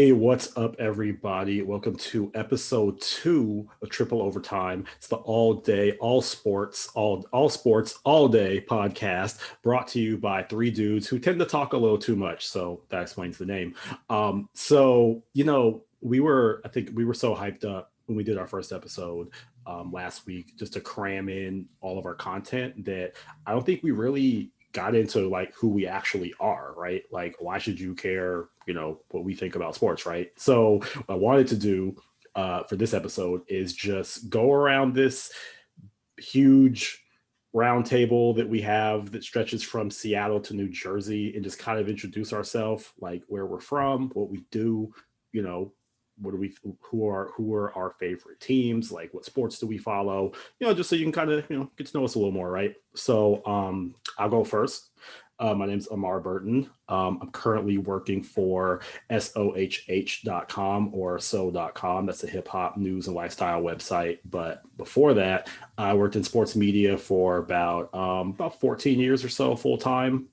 Hey, what's up, everybody? Welcome to episode 2 of Triple Overtime. It's the all day podcast brought to you by three dudes who tend to talk a little too much. So that explains the name. I think we were so hyped up when we did our first episode last week just to cram in all of our content that I don't think we really got into like who we actually are, right? Like, why should you care, what we think about sports, right? So what I wanted to do for this episode is just go around this huge round table that we have that stretches from Seattle to New Jersey and just kind of introduce ourselves, like where we're from, what we do, you know, what do we who are our favorite teams, like what sports do we follow, just so you can kind of get to know us a little more, right? So I'll go first. My name's Amar Burton. I'm currently working for sohh.com or so.com. That's a hip hop news and lifestyle website. But before that, I worked in sports media for about 14 years or so full time.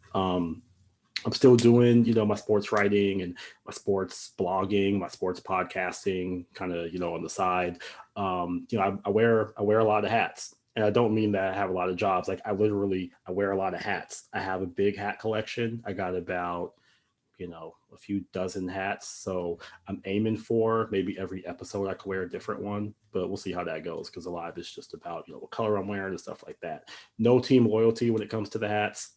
I'm still doing, my sports writing and my sports blogging, my sports podcasting, kind of, on the side. I wear a lot of hats, and I don't mean that I have a lot of jobs. Like I wear a lot of hats. I have a big hat collection. I got about, a few dozen hats. So I'm aiming for maybe every episode I could wear a different one, but we'll see how that goes. Cause a lot of it's just about, what color I'm wearing and stuff like that. No team loyalty when it comes to the hats.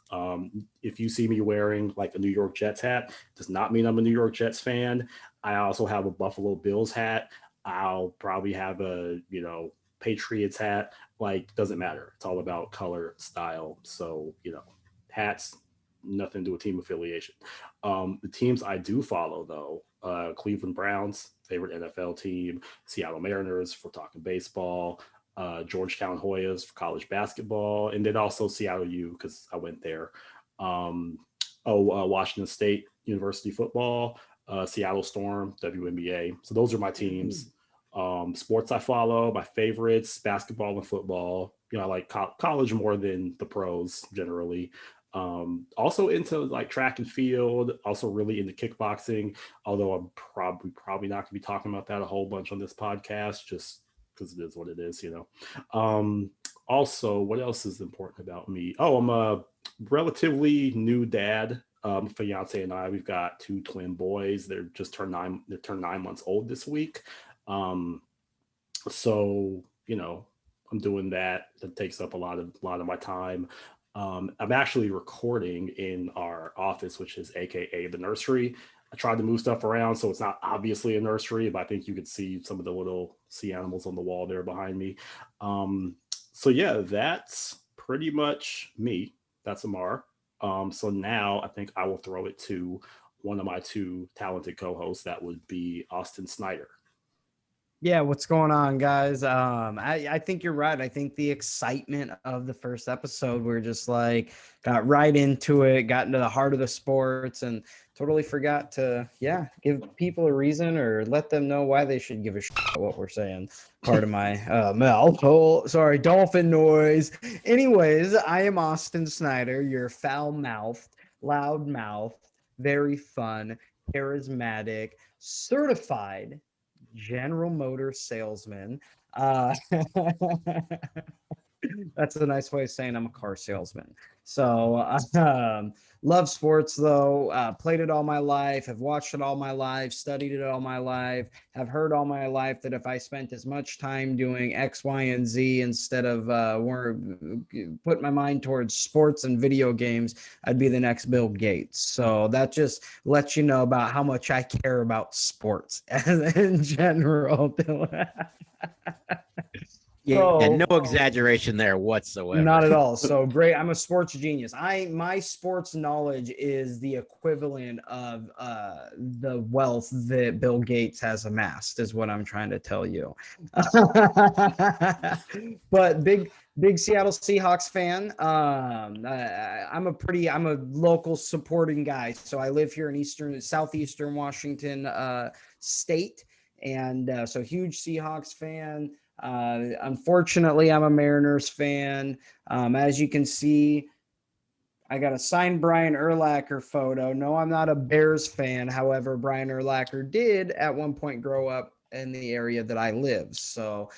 If you see me wearing like a New York Jets hat, does not mean I'm a New York Jets fan. I also have a Buffalo Bills hat. I'll probably have a, Patriots hat. Like, doesn't matter. It's all about color, style. So, hats, nothing to do with team affiliation. The teams I do follow, though, Cleveland Browns, favorite NFL team, Seattle Mariners for talking baseball, Georgetown Hoyas for college basketball, and then also Seattle U because I went there. Washington State University football, Seattle Storm, WNBA. So those are my teams. Sports I follow, my favorites, basketball and football. I like college more than the pros generally. Also into like track and field, also really into kickboxing, although I'm probably not gonna be talking about that a whole bunch on this podcast just because it is what it is. Also, what else is important about me? I'm a relatively new dad. Fiance and we've got two twin boys. They're 9 months old this week. So I'm doing that. That takes up a lot of my time. I'm actually recording in our office, which is AKA the nursery. I tried to move stuff around so it's not obviously a nursery, but I think you could see some of the little sea animals on the wall there behind me. So yeah, that's pretty much me. That's Amar. So now I think I will throw it to one of my two talented co-hosts. That would be Austin Snyder. Yeah, what's going on, guys? I think you're right. I think the excitement of the first episode, we're just like got right into it, got into the heart of the sports, and totally forgot to, give people a reason or let them know why they should give a shit about what we're saying. Part of my mouth. Oh, sorry, dolphin noise. Anyways, I am Austin Snyder, your foul-mouthed, loud-mouthed, very fun, charismatic, certified General Motors salesman. That's a nice way of saying I'm a car salesman. So love sports though. Played it all my life. Have watched it all my life. Studied it all my life. Have heard all my life that if I spent as much time doing X, Y, and Z instead of put my mind towards sports and video games, I'd be the next Bill Gates. So that just lets you know about how much I care about sports in general. Yeah, no exaggeration there whatsoever. Not at all. So great. I'm a sports genius. My sports knowledge is the equivalent of the wealth that Bill Gates has amassed, is what I'm trying to tell you. But big Seattle Seahawks fan. I'm a local supporting guy. So I live here in southeastern Washington state, and so huge Seahawks fan. Unfortunately, I'm a Mariners fan. As you can see, I got a signed Brian Urlacher photo. No, I'm not a Bears fan. However, Brian Urlacher did at one point grow up in the area that I live. So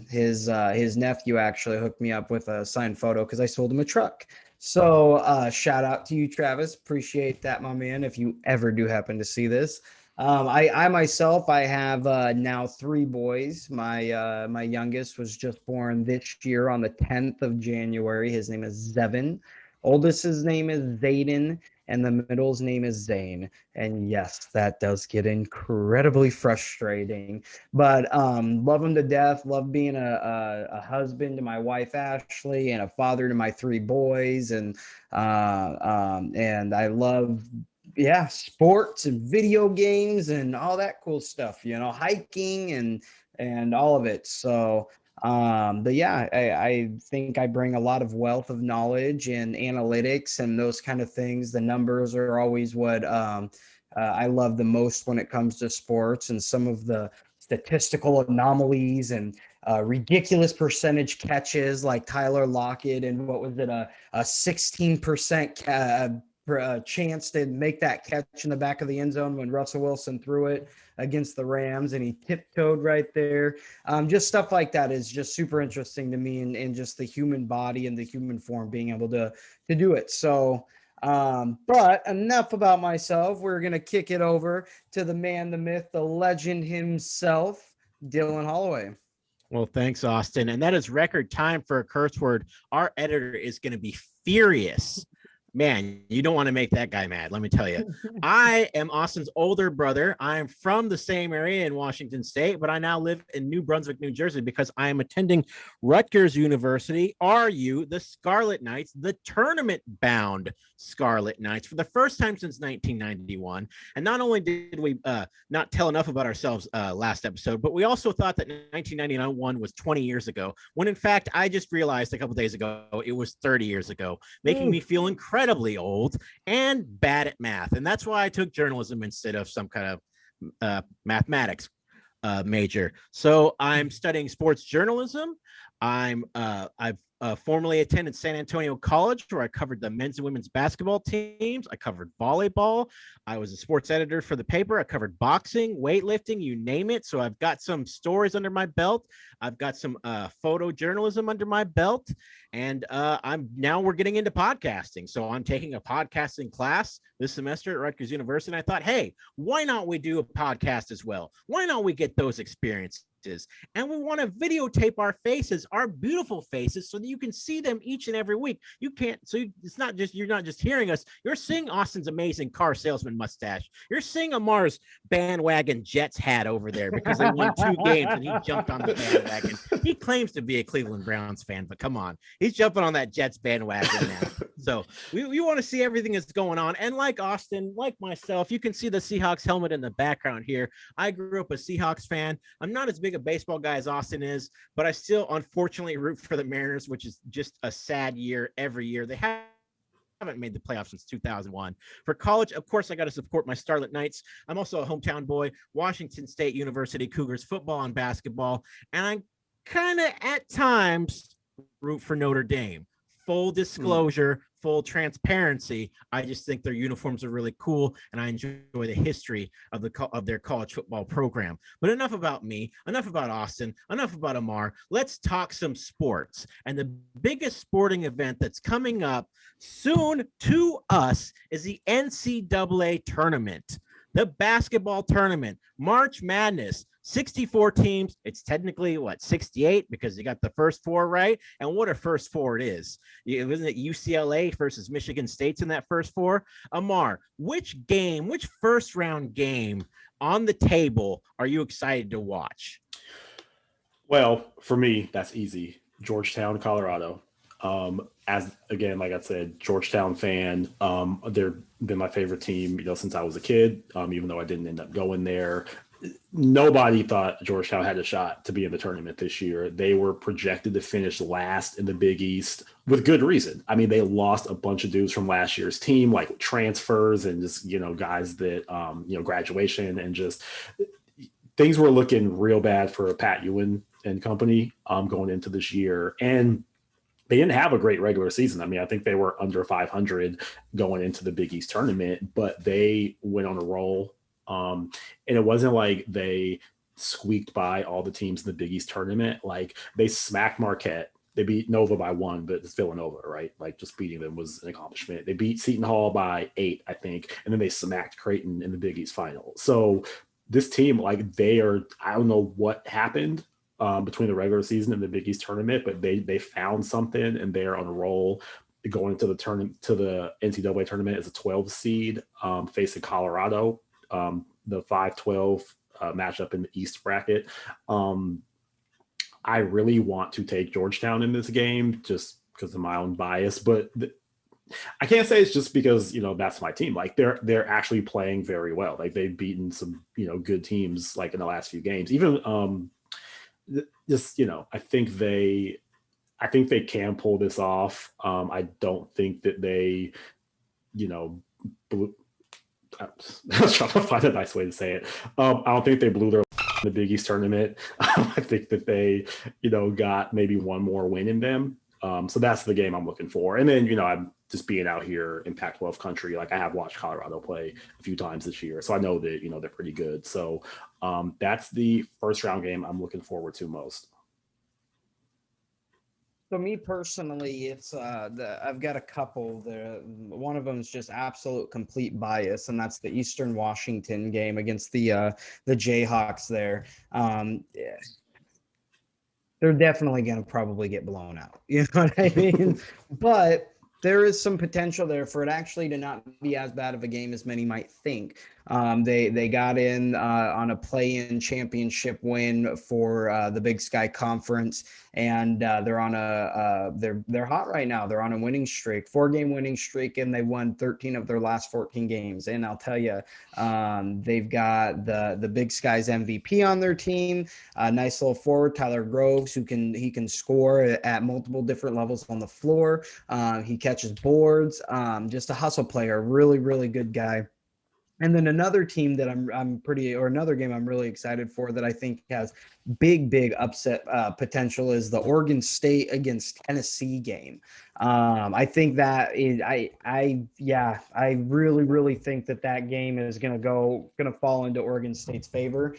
his nephew actually hooked me up with a signed photo because I sold him a truck. So shout out to you, Travis. Appreciate that, my man. If you ever do happen to see this. I myself, I have now 3 boys. My youngest was just born this year on the 10th of January. His name is Zevin. Oldest's name is Zayden, and the middle's name is Zane. And yes, that does get incredibly frustrating. But love him to death. Love being a husband to my wife Ashley and a father to my 3 boys. And I love sports and video games and all that cool stuff, hiking and all of it. So but yeah, I think I bring a lot of wealth of knowledge and analytics and those kind of things. The numbers are always what I love the most when it comes to sports, and some of the statistical anomalies and ridiculous percentage catches like Tyler Lockett, and what was it, a 16% chance to make that catch in the back of the end zone when Russell Wilson threw it against the Rams and he tiptoed right there. Just stuff like that is just super interesting to me, and just the human body and the human form being able to do it. So, but enough about myself. We're going to kick it over to the man, the myth, the legend himself, Dylan Holloway. Well, thanks, Austin. And that is record time for a curse word. Our editor is going to be furious. Man, you don't want to make that guy mad. Let me tell you, I am Austin's older brother. I am from the same area in Washington State, but I now live in New Brunswick, New Jersey, because I am attending Rutgers University. RU, the Scarlet Knights, the tournament-bound Scarlet Knights, for the first time since 1991. And not only did we not tell enough about ourselves last episode, but we also thought that 1991 was 20 years ago, when in fact, I just realized a couple days ago it was 30 years ago, making me feel incredibly old and bad at math. And that's why I took journalism instead of some kind of mathematics major. So I'm studying sports journalism. I've formerly attended San Antonio College, where I covered the men's and women's basketball teams. I covered volleyball. I was a sports editor for the paper. I covered boxing, weightlifting, you name it. So I've got some stories under my belt. I've got some photojournalism under my belt. And we're getting into podcasting. So I'm taking a podcasting class this semester at Rutgers University. And I thought, hey, why not we do a podcast as well? Why not we get those experiences? And we want to videotape our faces, our beautiful faces, so that you can see them each and every week. It's not just, you're not just hearing us, you're seeing Austin's amazing car salesman mustache. You're seeing Amar's bandwagon Jets hat over there because they won 2 games and he jumped on the bandwagon. He claims to be a Cleveland Browns fan, but come on, he's jumping on that Jets bandwagon now. So we want to see everything that's going on. And like Austin, like myself, you can see the Seahawks helmet in the background here. I grew up a Seahawks fan. I'm not as big a baseball guy as Austin is, but I still unfortunately root for the Mariners, which is just a sad year every year. They haven't made the playoffs since 2001. For college, of course, I got to support my Scarlet Knights. I'm also a hometown boy, Washington State University Cougars football and basketball, and I kind of at times root for Notre Dame. Full disclosure, full transparency. I just think their uniforms are really cool, and I enjoy the history of their college football program. But enough about me, enough about Austin, enough about Amar. Let's talk some sports. And the biggest sporting event that's coming up soon to us is the NCAA Tournament, the basketball tournament, March Madness. 64 teams. It's technically 68 because you got the first 4 right. And what a first 4 it is. Isn't it UCLA versus Michigan State's in that first 4? Amar, which first round game on the table are you excited to watch? Well, for me, that's easy. Georgetown, Colorado. Like I said, Georgetown fan. They've been my favorite team, since I was a kid. Even though I didn't end up going there. Nobody thought Georgetown had a shot to be in the tournament this year. They were projected to finish last in the Big East with good reason. I mean, they lost a bunch of dudes from last year's team, like transfers and just, guys that, graduation, and just things were looking real bad for Pat Ewan and company going into this year. And they didn't have a great regular season. I mean, I think they were under 500 going into the Big East tournament, but they went on a roll. And it wasn't like they squeaked by all the teams in the Big East tournament. Like they smacked Marquette. They beat Nova by 1, but it's Villanova, right? Like just beating them was an accomplishment. They beat Seton Hall by 8, I think, and then they smacked Creighton in the Big East final. So this team, like they are, I don't know what happened between the regular season and the Big East tournament, but they found something and they are on a roll going into the tournament, to the NCAA tournament as a 12 seed, facing Colorado, the 5-12 matchup in the East bracket. I really want to take Georgetown in this game just because of my own bias, but I can't say it's just because, you know, that's my team. Like they're actually playing very well. Like they've beaten some, you know, good teams like in the last few games. Even just, you know, I think they can pull this off. I don't think that they, you know, I was trying to find a nice way to say it. I don't think they blew their in the Big East tournament. I think that they, you know, got maybe one more win in them. So that's the game I'm looking for. And then, you know, I'm just being out here in Pac-12 country. Like I have watched Colorado play a few times this year, so I know that, you know, they're pretty good. So that's the first round game I'm looking forward to most. So me personally, it's I've got a couple. One of them is just absolute complete bias, and that's the Eastern Washington game against the Jayhawks there. Yeah, they're definitely going to probably get blown out. You know what I mean? But there is some potential there for it actually to not be as bad of a game as many might think. They got in on a play-in championship win for the Big Sky Conference, and they're on they're hot right now. They're on a winning streak, 4-game winning streak, and they won 13 of their last 14 games. And I'll tell you, they've got the Big Sky's MVP on their team, a nice little forward, Tyler Groves, who can score at multiple different levels on the floor. He catches boards, just a hustle player, really, really good guy. And then another team that another game I'm really excited for that I think has big upset potential is the Oregon State against Tennessee game. I think that is, I really think that game is going to fall into Oregon State's favor.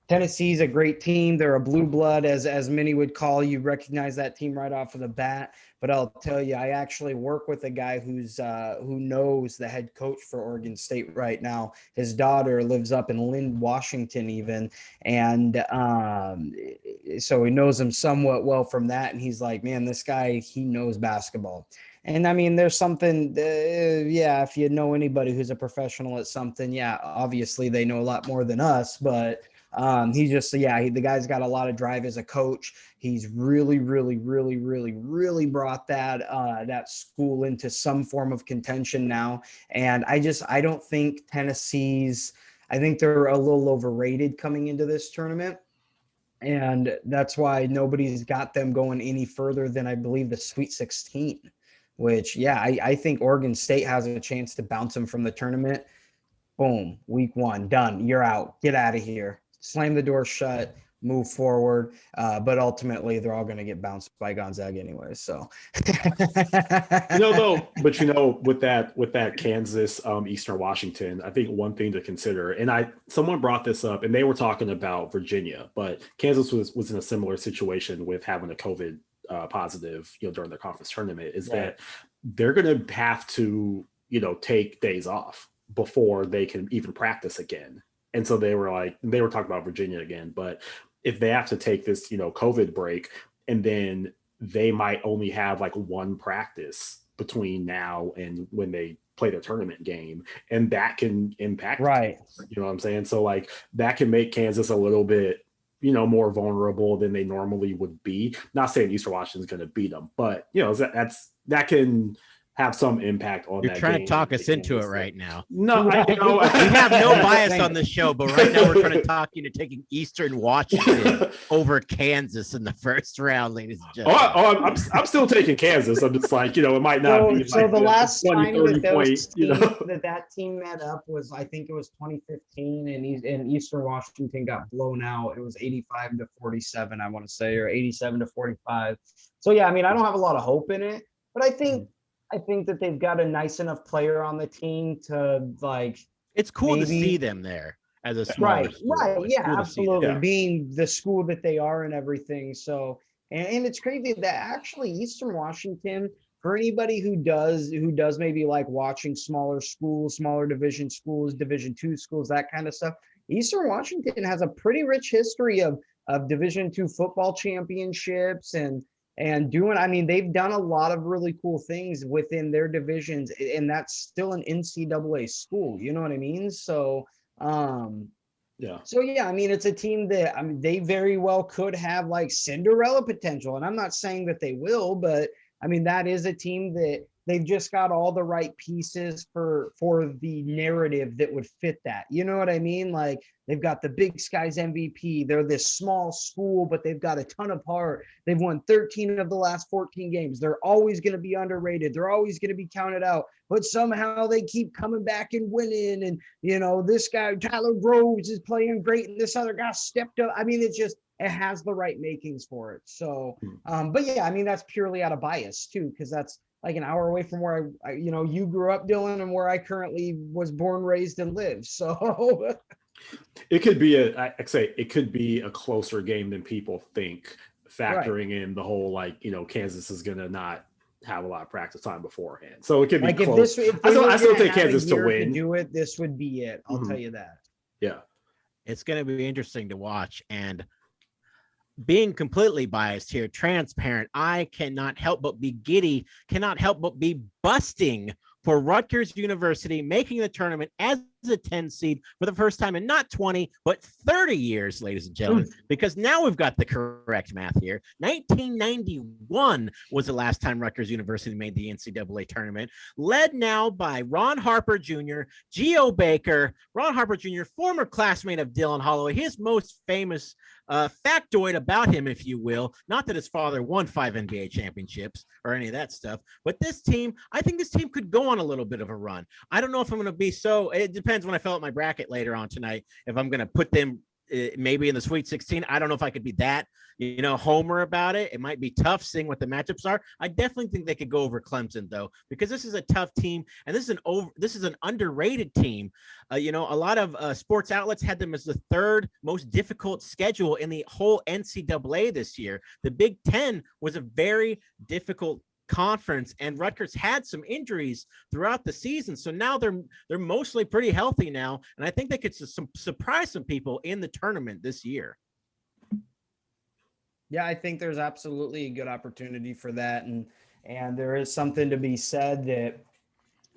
Tennessee's a great team. They're a blue blood, as many would call. You recognize that team right off of the bat. But I'll tell you, I actually work with a guy who knows the head coach for Oregon State right now. His daughter lives up in Lynn, Washington, even, and so he knows him somewhat well from that. And he's like, man, this guy, he knows basketball. And I mean, there's something, if you know anybody who's a professional at something, obviously they know a lot more than us, but he's just, the guy's got a lot of drive as a coach. He's really brought that school into some form of contention now. And I don't think I think they're a little overrated coming into this tournament. And that's why nobody's got them going any further than, I believe, the Sweet 16, which, I think Oregon State has a chance to bounce them from the tournament. Boom, week 1, done. You're out. Get out of here. Slam the door shut, move forward. But ultimately, they're all going to get bounced by Gonzaga anyway. So, with that Kansas, Eastern Washington, I think one thing to consider, and someone brought this up, and they were talking about Virginia, but Kansas was in a similar situation with having a COVID positive, during the conference tournament, is that they're going to have to, take days off before they can even practice again. And so they were talking about Virginia again, but if they have to take this, COVID break, and then they might only have like one practice between now and when they play their tournament game, and that can impact, right? You know what I'm saying? So like that can make Kansas a little bit, more vulnerable than they normally would be. Not saying Eastern Washington's going to beat them, but that can have some impact on You're that trying game. to talk us into it right now. No, I know. We have no bias on the show, but right now we're trying to talk you into taking Eastern Washington over Kansas in the first round, ladies and gentlemen. I'm still taking Kansas. I'm just like, it might not be. So the last 20, time 30 that point, that team met up was, I think it was 2015, and Eastern Washington got blown out. It was 85-47, I want to say, or 87-45. So yeah, I mean, I don't have a lot of hope in it, but I think that they've got a nice enough player on the team to like. It's cool to see them there as a smaller school. Right, yeah, cool absolutely. Being the school that they are and everything. So, and it's crazy that actually Eastern Washington, for anybody who does maybe like watching smaller schools, smaller division schools, Division II schools, that kind of stuff, Eastern Washington has a pretty rich history of Division II football championships and doing, I mean, they've done a lot of really cool things within their divisions, and that's still an NCAA school, you know what I mean? So, So yeah, I mean, it's a team that, I mean, they very well could have like Cinderella potential, and I'm not saying that they will, but I mean, that is a team that they've just got all the right pieces for the narrative that would fit that. You know what I mean? Like, they've got the Big Skies MVP. They're this small school, but they've got a ton of heart. They've won 13 of the last 14 games. They're always going to be underrated. They're always going to be counted out, but somehow they keep coming back and winning. And, this guy, Tyler Groves, is playing great, and this other guy stepped up. I mean, it has the right makings for it. So, but yeah, I mean, that's purely out of bias too, because that's like an hour away from where I you grew up, Dylan, and where I currently was born, raised, and live. So it could be it could be a closer game than people think, factoring in the whole, Kansas is going to not have a lot of practice time beforehand. So it could be close. I still take Kansas to win. Do it. This would be it. I'll tell you that. Yeah. It's going to be interesting to watch. And being completely biased here, transparent, I cannot help but be giddy, cannot help but be busting for Rutgers University making the tournament as a 10 seed for the first time in not 20, but 30 years, ladies and gentlemen, because now we've got the correct math here. 1991 was the last time Rutgers University made the NCAA tournament, led now by Ron Harper Jr., Geo Baker. Ron Harper Jr., former classmate of Dylan Holloway, his most famous factoid about him, if you will, not that his father won 5 NBA championships or any of that stuff, but this team, I think this team could go on a little bit of a run. I don't know if I'm going to be it depends when I fill out my bracket later on tonight, if I'm going to put them maybe in the Sweet 16. I don't know if I could be that, homer about it. It might be tough seeing what the matchups are. I definitely think they could go over Clemson though, because this is a tough team, and this is an underrated team. A lot of sports outlets had them as the third most difficult schedule in the whole NCAA this year. The Big Ten was a very difficult conference, and Rutgers had some injuries throughout the season, so now they're mostly pretty healthy now, and I think they could surprise some people in the tournament this year. Yeah, I think there's absolutely a good opportunity for that, and there is something to be said that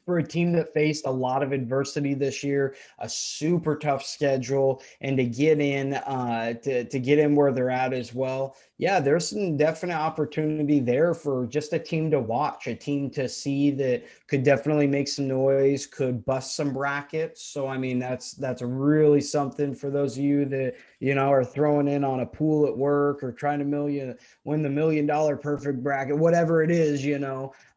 for a team that faced a lot of adversity this year, a super tough schedule, and to get in to get in where they're at as well. Yeah, there's some definite opportunity there for just a team to watch, a team to see that could definitely make some noise, could bust some brackets. So, I mean, that's really something for those of you that, are throwing in on a pool at work or trying to win the $1 million perfect bracket, whatever it is,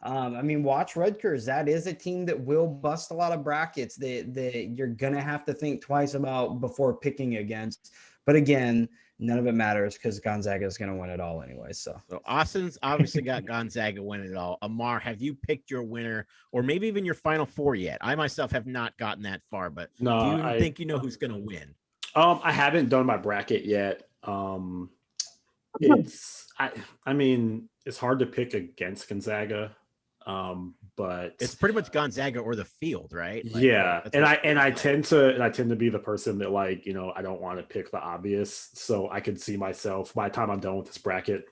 I mean, watch Rutgers. That is a team that will bust a lot of brackets that you're going to have to think twice about before picking against. But again, none of it matters because Gonzaga is going to win it all anyway. So Austin's obviously got Gonzaga winning it all. Amar, have you picked your winner or maybe even your Final Four yet? I myself have not gotten that far, but do you think you know who's going to win? I haven't done my bracket yet. I mean, it's hard to pick against Gonzaga. But it's pretty much Gonzaga or the field, right? I tend to be the person that I don't want to pick the obvious. So I could see myself by the time I'm done with this bracket,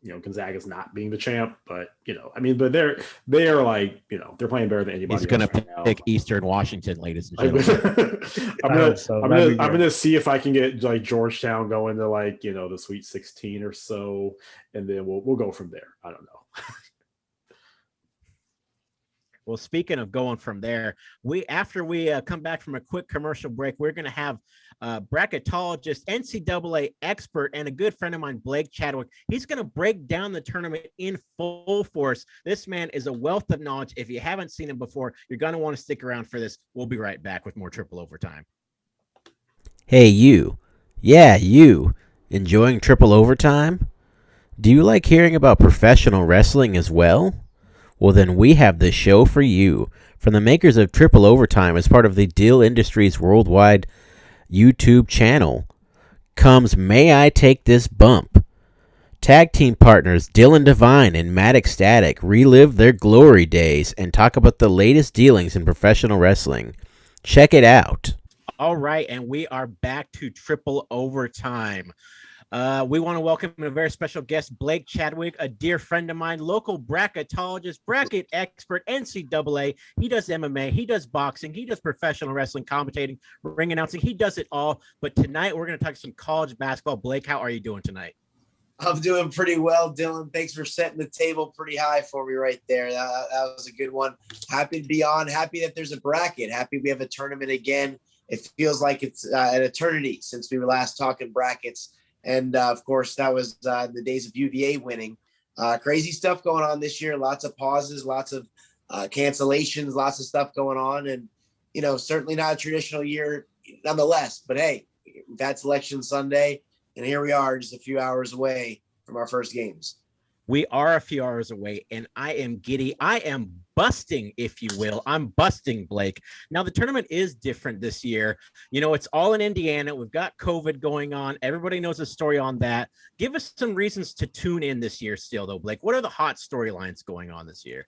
Gonzaga's not being the champ, but but they're they're playing better than anybody. He's going to pick Eastern Washington, ladies and gentlemen. I'm gonna see if I can get Georgetown going to the Sweet 16 or so, and then we'll go from there. I don't know. Well, speaking of going from there, after we come back from a quick commercial break, we're going to have bracketologist, NCAA expert, and a good friend of mine, Blake Chadwick. He's going to break down the tournament in full force. This man is a wealth of knowledge. If you haven't seen him before, you're going to want to stick around for this. We'll be right back with more Triple Overtime. Hey, you. Yeah, you. Enjoying Triple Overtime? Do you like hearing about professional wrestling as well? Well, then we have the show for you. From the makers of Triple Overtime as part of the Dill Industries worldwide YouTube channel comes May I Take This Bump? Tag team partners Dylan Devine and Matt Ecstatic relive their glory days and talk about the latest dealings in professional wrestling. Check it out. All right, and we are back to Triple Overtime. We want to welcome a very special guest, Blake Chadwick, a dear friend of mine, local bracketologist, bracket expert, NCAA. He does MMA, he does boxing, he does professional wrestling, commentating, ring announcing. He does it all. But tonight we're going to talk some college basketball. Blake, how are you doing tonight? I'm doing pretty well, Dylan. Thanks for setting the table pretty high for me right there. That was a good one. Happy to be on. Happy that there's a bracket. Happy we have a tournament again. It feels like it's an eternity since we were last talking brackets. And, of course, that was the days of UVA winning. Crazy stuff going on this year. Lots of pauses, lots of cancellations, lots of stuff going on. And, certainly not a traditional year nonetheless. But, hey, we've had Selection Sunday, and here we are just a few hours away from our first games. We are a few hours away, and I am giddy. I am busting, if you will. I'm busting, Blake. Now, the tournament is different this year. It's all in Indiana. We've got COVID going on. Everybody knows the story on that. Give us some reasons to tune in this year still, though, Blake. What are the hot storylines going on this year?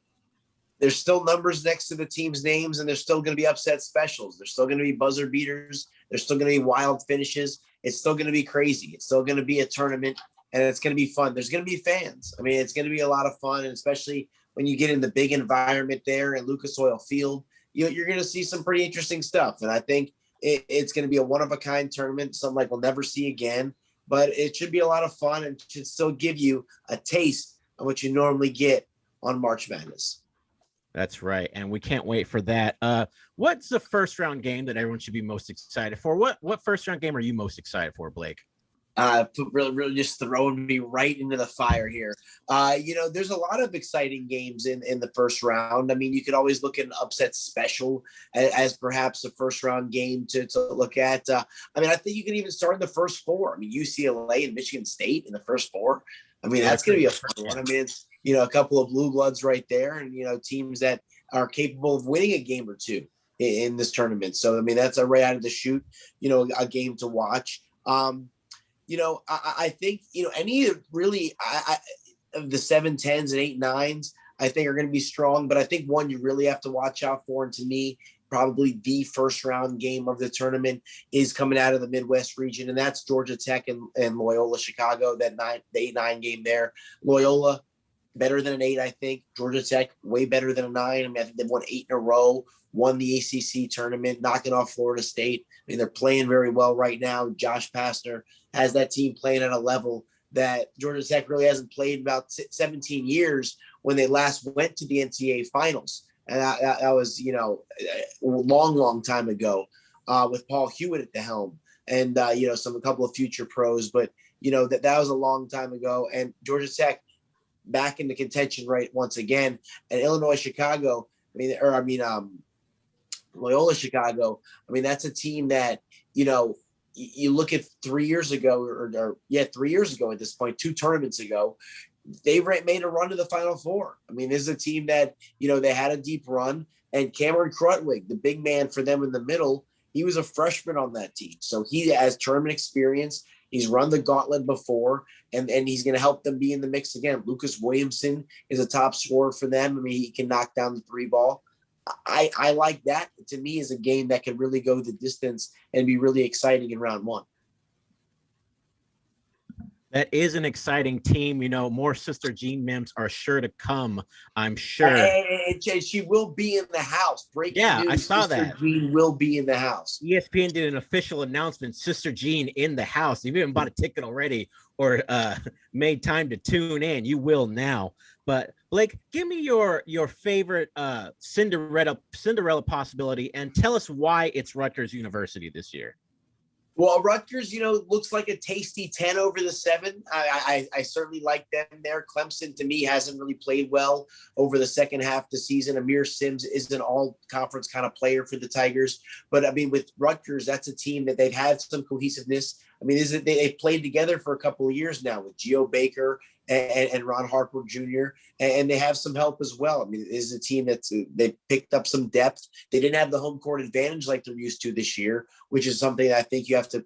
There's still numbers next to the team's names, and there's still going to be upset specials. There's still going to be buzzer beaters. There's still going to be wild finishes. It's still going to be crazy. It's still going to be a tournament. And it's going to be fun. There's going to be fans. I mean, it's going to be a lot of fun, and especially when you get in the big environment there at Lucas Oil Field, you're going to see some pretty interesting stuff. And I think it's going to be a one-of-a-kind tournament, something like we'll never see again. But it should be a lot of fun and should still give you a taste of what you normally get on March Madness. That's right, and we can't wait for that. What's the first-round game that everyone should be most excited for? What first-round game are you most excited for, Blake? Really just throwing me right into the fire here. There's a lot of exciting games in the first round. I mean, you could always look at an upset special as perhaps a first round game to look at. I think you can even start in the first four. I mean, UCLA and Michigan State in the first four. I mean, that's going to be a fun one. I mean, it's, a couple of blue bloods right there and, teams that are capable of winning a game or two in this tournament. So, I mean, that's a right out of the chute, a game to watch. I think, any of really of the 7-10s and 8-9s, I think are going to be strong. But I think one you really have to watch out for, and to me, probably the first round game of the tournament is coming out of the Midwest region. And that's Georgia Tech and Loyola Chicago, the 8-9 game there. Loyola, better than an 8, I think. Georgia Tech, way better than a 9. I mean, I think they've won 8 in a row, won the ACC tournament, knocking off Florida State. I mean, they're playing very well right now. Josh Pastner has that team playing at a level that Georgia Tech really hasn't played in about 17 years when they last went to the NCAA finals. And that was, a long, long time ago with Paul Hewitt at the helm and, a couple of future pros. But, that was a long time ago. And Georgia Tech back into contention right once again. And Illinois Chicago, Loyola Chicago, I mean, that's a team that, you look at 3 years ago 3 years ago at this point, 2 tournaments ago, they made a run to the Final Four. I mean, this is a team that, they had a deep run, and Cameron Krutwig, the big man for them in the middle, he was a freshman on that team. So he has tournament experience. He's run the gauntlet before, and he's going to help them be in the mix again. Lucas Williamson is a top scorer for them. I mean, he can knock down the 3 ball. I like that. To me, is a game that can really go the distance and be really exciting in round 1. That is an exciting team. You know, more Sister Jean memes are sure to come, I'm sure. And she will be in the house. Breaking news, I saw Sister that. Jean will be in the house. ESPN did an official announcement, Sister Jean in the house. If you haven't bought a ticket already or made time to tune in, you will now. But Blake, give me your favorite Cinderella possibility and tell us why it's Rutgers University this year. Well, Rutgers, looks like a tasty 10 over the 7. I certainly like them there. Clemson, to me, hasn't really played well over the second half of the season. Amir Sims is an all-conference kind of player for the Tigers. But, I mean, with Rutgers, that's a team that they've had some cohesiveness. I mean, they've played together for a couple of years now with Geo Baker and Ron Harper Jr., and they have some help as well. I mean, it is a team they picked up some depth. They didn't have the home court advantage like they're used to this year, which is something I think you have to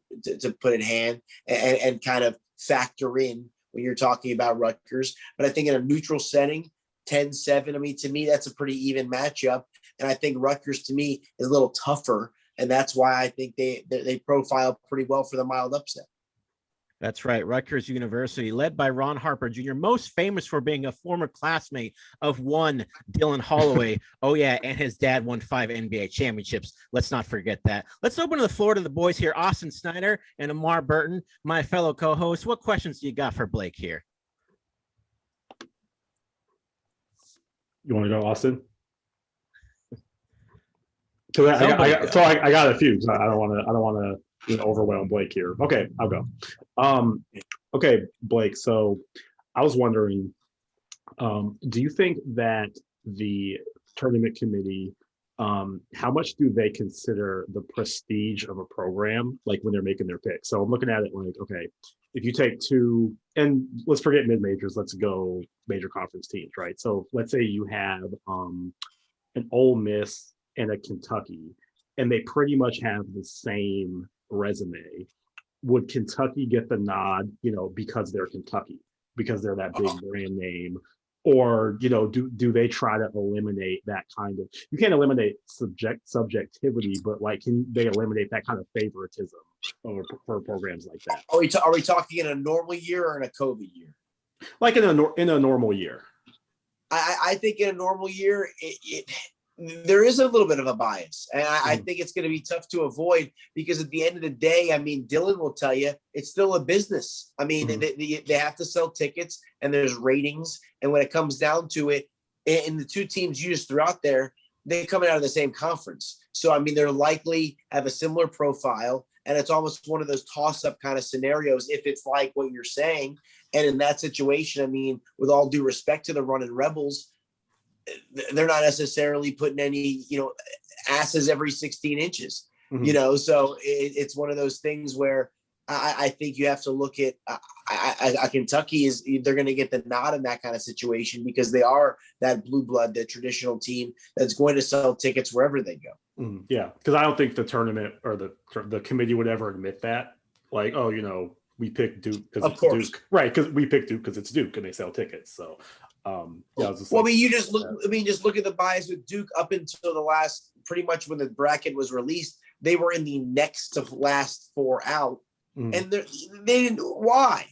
put in hand and kind of factor in when you're talking about Rutgers. But I think in a neutral setting, 10-7, I mean, to me, that's a pretty even matchup. And I think Rutgers, to me, is a little tougher. And that's why I think they profile pretty well for the mild upset. That's right. Rutgers University, led by Ron Harper Jr., most famous for being a former classmate of one Dylan Holloway. Oh, yeah. And his dad won 5 NBA championships. Let's not forget that. Let's open the floor to the boys here. Austin Snyder and Amar Burton, my fellow co-hosts. What questions do you got for Blake here? You want to go, Austin? So I got a few. So I don't want to overwhelm Blake here. Okay, I'll go. Okay, Blake. So I was wondering, do you think that the tournament committee, how much do they consider the prestige of a program, like when they're making their pick? So I'm looking at it like, okay, if you take two, and let's forget mid-majors, let's go major conference teams, right? So let's say you have an Ole Miss and a Kentucky, and they pretty much have the same resume. Would Kentucky get the nod, because they're Kentucky, because they're that big brand name? Or, do they try to eliminate that kind of, you can't eliminate subjectivity, but like, can they eliminate that kind of favoritism for programs like that? Are we talking in a normal year or in a COVID year? Like in a normal year. I think in a normal year, there is a little bit of a bias. And I think it's going to be tough to avoid because at the end of the day, I mean, Dylan will tell you, it's still a business. I mean, they have to sell tickets and there's ratings. And when it comes down to it, in the two teams you just threw out there, they're coming out of the same conference. So, I mean, they're likely have a similar profile. And it's almost one of those toss-up kind of scenarios if it's like what you're saying. And in that situation, I mean, with all due respect to the Running Rebels, they're not necessarily putting any, asses every 16 inches, so it's one of those things where I think you have to look at Kentucky they're going to get the nod in that kind of situation because they are that blue blood, that traditional team that's going to sell tickets wherever they go. Yeah. Cause I don't think the tournament or the committee would ever admit that, like, oh, we picked Duke because it's Duke, right? Because we picked Duke because it's Duke and they sell tickets. So, just look at the bias with Duke up until the last, pretty much when the bracket was released, they were in the next to last 4 out, and they didn't. Why?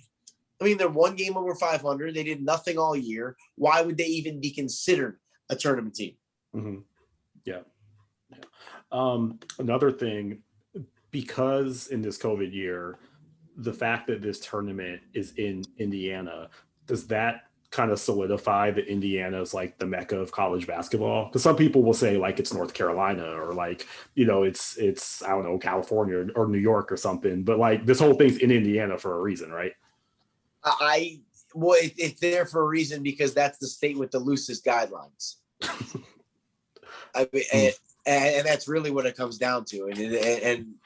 I mean, they're one game over 500. They did nothing all year. Why would they even be considered a tournament team? Yeah. Another thing, because in this COVID year, the fact that this tournament is in Indiana, does that kind of solidify that Indiana is like the mecca of college basketball? Because some people will say like it's North Carolina or like, it's I don't know, California or New York or something, but like this whole thing's in Indiana for a reason, right? It's there for a reason because that's the state with the loosest guidelines. I mean, and that's really what it comes down to. And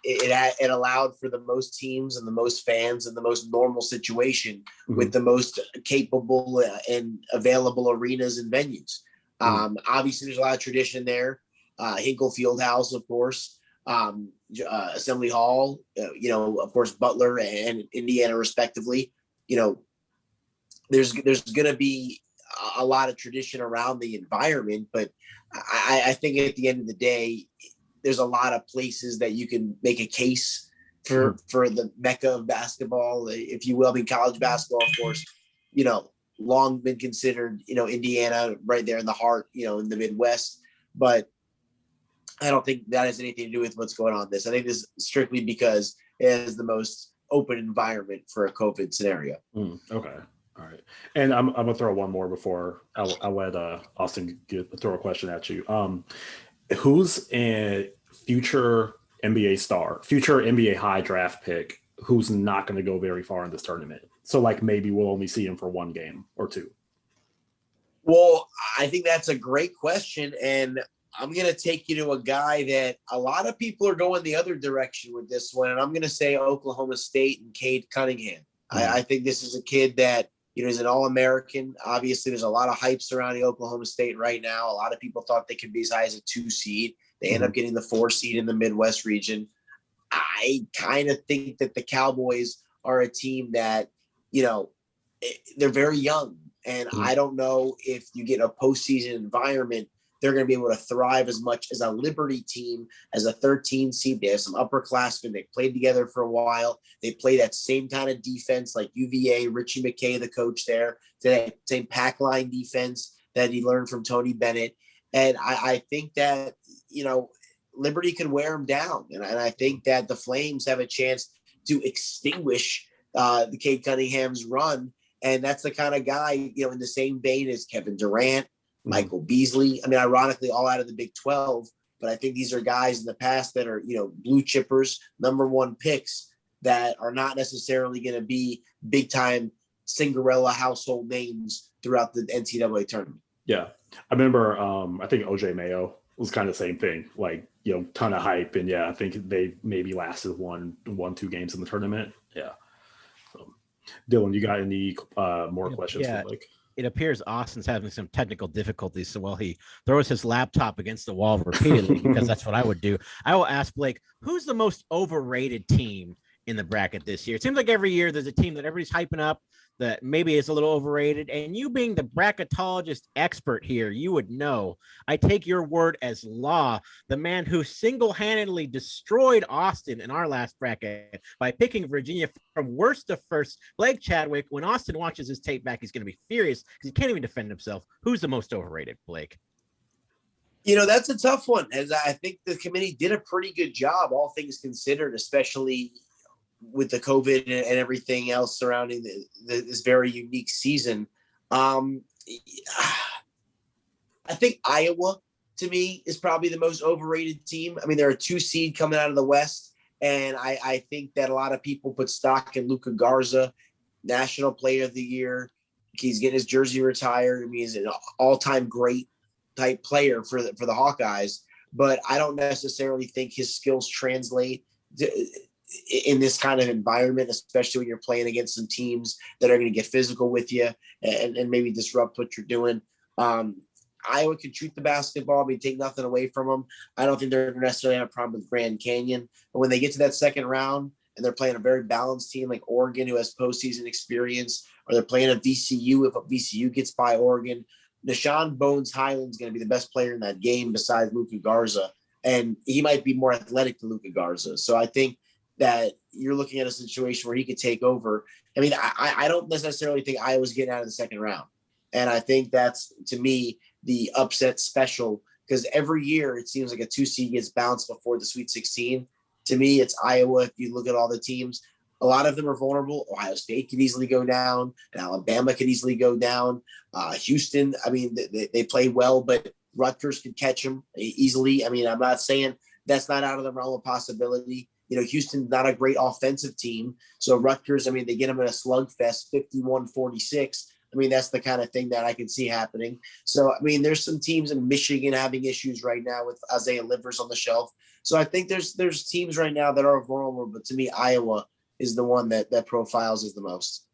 it allowed for the most teams and the most fans and the most normal situation with the most capable and available arenas and venues. Obviously, there's a lot of tradition there. Hinkle Fieldhouse, of course, Assembly Hall, of course, Butler and Indiana, respectively. There's going to be a lot of tradition around the environment, but I think at the end of the day, there's a lot of places that you can make a case for the mecca of basketball, if you will. I mean, college basketball, of course, long been considered, Indiana right there in the heart, in the Midwest. But I don't think that has anything to do with what's going on this. I think this is strictly because it is the most open environment for a COVID scenario. Okay. All right. And I'm going to throw one more before I'll let Austin throw a question at you. Who's a future NBA star, future NBA high draft pick who's not going to go very far in this tournament? So maybe we'll only see him for one game or two. Well, I think that's a great question. And I'm going to take you to a guy that a lot of people are going the other direction with this one. And I'm going to say Oklahoma State and Cade Cunningham. I think this is a kid that, is an All-American. Obviously, there's a lot of hype surrounding Oklahoma State right now. A lot of people thought they could be as high as a 2 seed. They end up getting the 4 seed in the Midwest region. I kind of think that the Cowboys are a team that, they're very young. And I don't know if you get a postseason environment, they're going to be able to thrive as much as a Liberty team, as a 13 seed. They have some upperclassmen. They played together for a while. They play that same kind of defense like UVA, Richie McKay, the coach there, that same pack line defense that he learned from Tony Bennett. And I think that, Liberty can wear them down. And I think that the Flames have a chance to extinguish the Cade Cunningham's run. And that's the kind of guy, in the same vein as Kevin Durant, Michael Beasley. I mean, ironically, all out of the Big 12. But I think these are guys in the past that are, blue chippers, number 1 picks that are not necessarily going to be big time Cinderella household names throughout the NCAA tournament. Yeah. I remember, I think OJ Mayo was kind of the same thing, ton of hype. And I think they maybe lasted 1-2 games in the tournament. Yeah. So, Dylan, you got any more questions? Yeah. It appears Austin's having some technical difficulties. So while he throws his laptop against the wall repeatedly, because that's what I would do, I will ask Blake, who's the most overrated team in the bracket this year? It seems like every year there's a team that everybody's hyping up that maybe is a little overrated. And you being the bracketologist expert here, you would know. I take your word as law. The man who single-handedly destroyed Austin in our last bracket by picking Virginia from worst to first, Blake Chadwick. When Austin watches his tape back, he's going to be furious because he can't even defend himself. Who's the most overrated, Blake? That's a tough one. As I think the committee did a pretty good job, all things considered, especially with the COVID and everything else surrounding this very unique season. I think Iowa, to me, is probably the most overrated team. I mean, they're a 2 seed coming out of the West, and I think that a lot of people put stock in Luka Garza, National Player of the Year. He's getting his jersey retired. I mean, he's an all-time great type player for the Hawkeyes, but I don't necessarily think his skills translate in this kind of environment, especially when you're playing against some teams that are going to get physical with you and maybe disrupt what you're doing. Iowa can shoot the basketball. I mean, take nothing away from them. I don't think they're necessarily have a problem with Grand Canyon. But when they get to that second round and they're playing a very balanced team like Oregon, who has postseason experience, or they're playing a VCU, if a VCU gets by Oregon, Deshaun Bones Highland's going to be the best player in that game besides Luka Garza. And he might be more athletic than Luka Garza. So I think that you're looking at a situation where he could take over. I mean, I don't necessarily think Iowa's getting out of the second round. And I think that's, to me, the upset special, because every year it seems like a 2 seed gets bounced before the Sweet 16. To me, it's Iowa. If you look at all the teams, a lot of them are vulnerable. Ohio State could easily go down, and Alabama could easily go down. Houston, I mean, they play well, but Rutgers could catch them easily. I mean, I'm not saying that's not out of the realm of possibility. Houston's not a great offensive team. So Rutgers, I mean, they get them in a slugfest, 51-46. I mean, that's the kind of thing that I can see happening. So, I mean, there's some teams in Michigan having issues right now with Isaiah Livers on the shelf. So I think there's teams right now that are vulnerable, but to me, Iowa is the one that profiles as the most.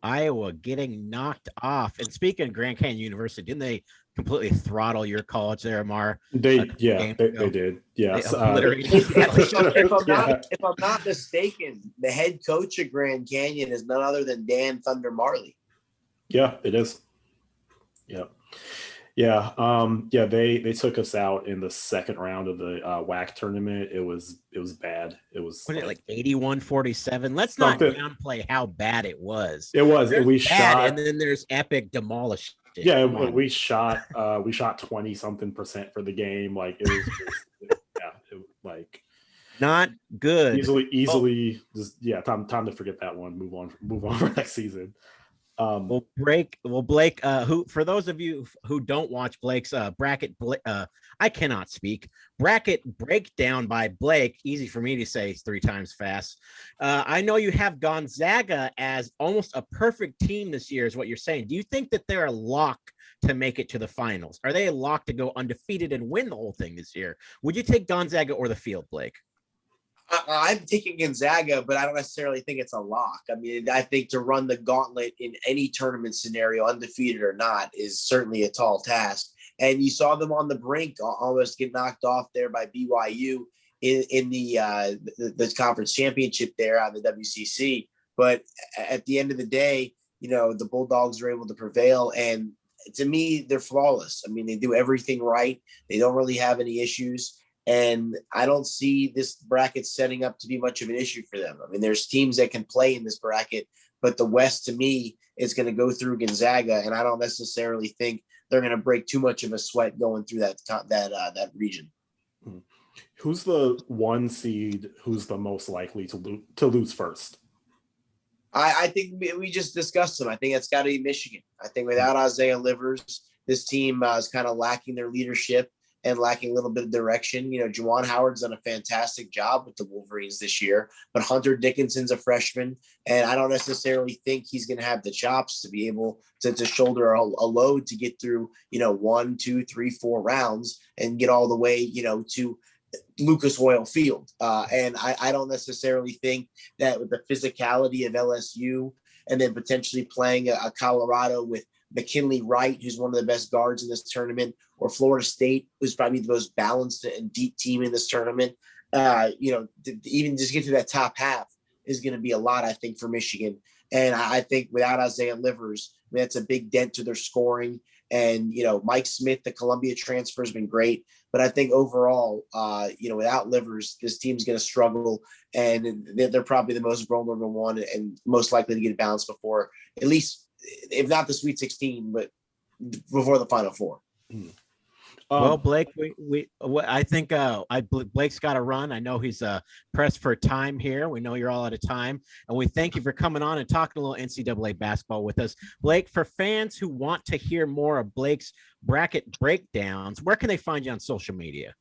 Iowa getting knocked off. And speaking of Grand Canyon University, didn't they completely throttle your college there, Amar? They did. Yes. If I'm not mistaken, the head coach of Grand Canyon is none other than Dan Thunder Marley. Yeah, it is. Yeah. Yeah. They took us out in the second round of the WAC tournament. It was bad. It was like 81-47. Let's not something. downplay how bad it was. It was. There's We bad, shot. and then there's epic demolish. Yeah, we shot 20 something percent for the game. Like it was like not good. Easily just time to forget that one. Move on for next season. Blake, who, for those of you who don't watch Blake's bracket, I cannot speak. Bracket breakdown by Blake, easy for me to say 3 times fast. I know you have Gonzaga as almost a perfect team this year, is what you're saying. Do you think that they're a lock to make it to the finals? Are they a lock to go undefeated and win the whole thing this year? Would you take Gonzaga or the field, Blake? I'm taking Gonzaga, but I don't necessarily think it's a lock. I mean, I think to run the gauntlet in any tournament scenario, undefeated or not, is certainly a tall task. And you saw them on the brink, almost get knocked off there by BYU in the conference championship there on the WCC. But at the end of the day, the Bulldogs are able to prevail. And to me, they're flawless. I mean, they do everything right. They don't really have any issues. And I don't see this bracket setting up to be much of an issue for them. I mean, there's teams that can play in this bracket, but the West, to me, is going to go through Gonzaga, and I don't necessarily think they're going to break too much of a sweat going through that region. Who's the 1 seed? Who's the most likely to lose first? I think we just discussed them. I think it's got to be Michigan. I think without Isaiah Livers, this team is kind of lacking their leadership and lacking a little bit of direction. Juwan Howard's done a fantastic job with the Wolverines this year, but Hunter Dickinson's a freshman, and I don't necessarily think he's going to have the chops to be able to shoulder a load to get through, 1, 2, 3, 4 rounds and get all the way, to Lucas Oil Field. And I don't necessarily think that with the physicality of LSU and then potentially playing a Colorado with McKinley Wright, who's one of the best guards in this tournament, or Florida State, who's probably the most balanced and deep team in this tournament. Even just get to that top half is going to be a lot, I think, for Michigan. And I think without Isaiah Livers, that's a big dent to their scoring. And, Mike Smith, the Columbia transfer, has been great. But I think overall, without Livers, this team's going to struggle. And they're probably the most vulnerable one and most likely to get bounced before, at least, if not the Sweet 16, but before the Final Four. Well, Blake, I think Blake's got to run. I know he's pressed for time here. We know you're all out of time, and we thank you for coming on and talking a little NCAA basketball with us. Blake, for fans who want to hear more of Blake's bracket breakdowns, where can they find you on social media?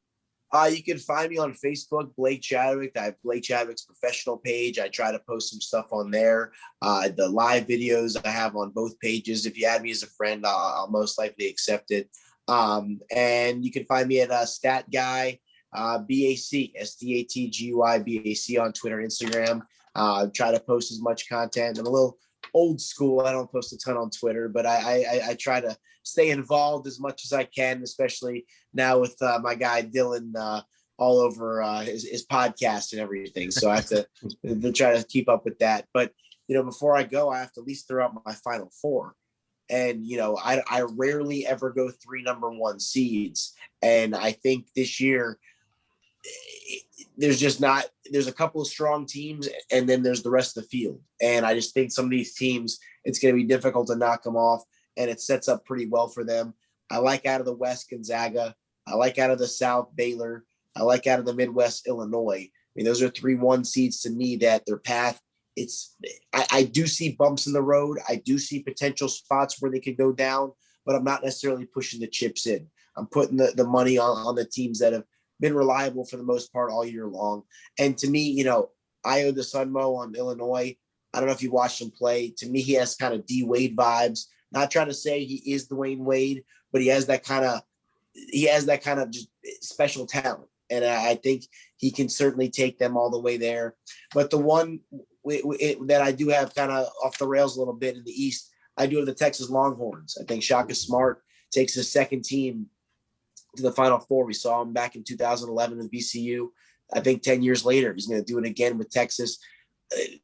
You can find me on Facebook, Blake Chadwick. I have Blake Chadwick's professional page. I try to post some stuff on there. The live videos I have on both pages. If you add me as a friend, I'll most likely accept it. And you can find me at Stat Guy BAC, STATGUI BAC on Twitter, Instagram. Try to post as much content. I'm a little old school. I don't post a ton on Twitter, but I try to stay involved as much as I can, especially now with my guy Dylan all over his podcast and everything. So I have to try to keep up with that. But before I go, I have to at least throw out my Final Four. And, I rarely ever go 3 number 1 seeds. And I think this year there's a couple of strong teams and then there's the rest of the field. And I just think some of these teams, it's going to be difficult to knock them off, and it sets up pretty well for them. I like out of the West, Gonzaga. I like out of the South, Baylor. I like out of the Midwest, Illinois. I mean, those are 3 1 seeds to me that their path, I do see bumps in the road. I do see potential spots where they could go down, but I'm not necessarily pushing the chips in. I'm putting the money on the teams that have been reliable for the most part all year long. And to me, Io DeSunmo on Illinois, I don't know if you watched him play. To me, he has kind of D Wade vibes. Not trying to say he is Dwayne Wade, but he has that kind of just special talent. And I think he can certainly take them all the way there. But the one that I do have kind of off the rails a little bit in the East, I do have the Texas Longhorns. I think Shaka Smart takes his second team to the Final Four. We saw him back in 2011 with VCU. I think 10 years later, he's going to do it again with Texas.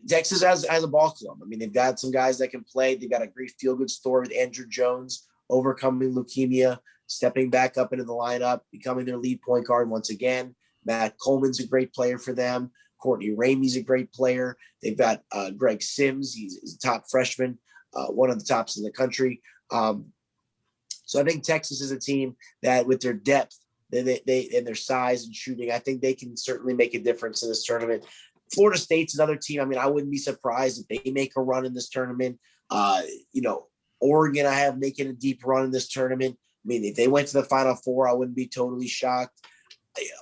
Texas has a ball club. I mean, they've got some guys that can play. They've got a great feel-good story with Andrew Jones overcoming leukemia. stepping back up into the lineup, becoming their lead point guard once again. Matt Coleman's a great player for them. Courtney Ramey's a great player. They've got Greg Sims. He's a top freshman, one of the tops in the country. So I think Texas is a team that, with their depth, they and their size and shooting, I think they can certainly make a difference in this tournament. Florida State's another team. I mean, I wouldn't be surprised if they make a run in this tournament. Oregon, I have making a deep run in this tournament. I mean, if they went to the Final Four, I wouldn't be totally shocked.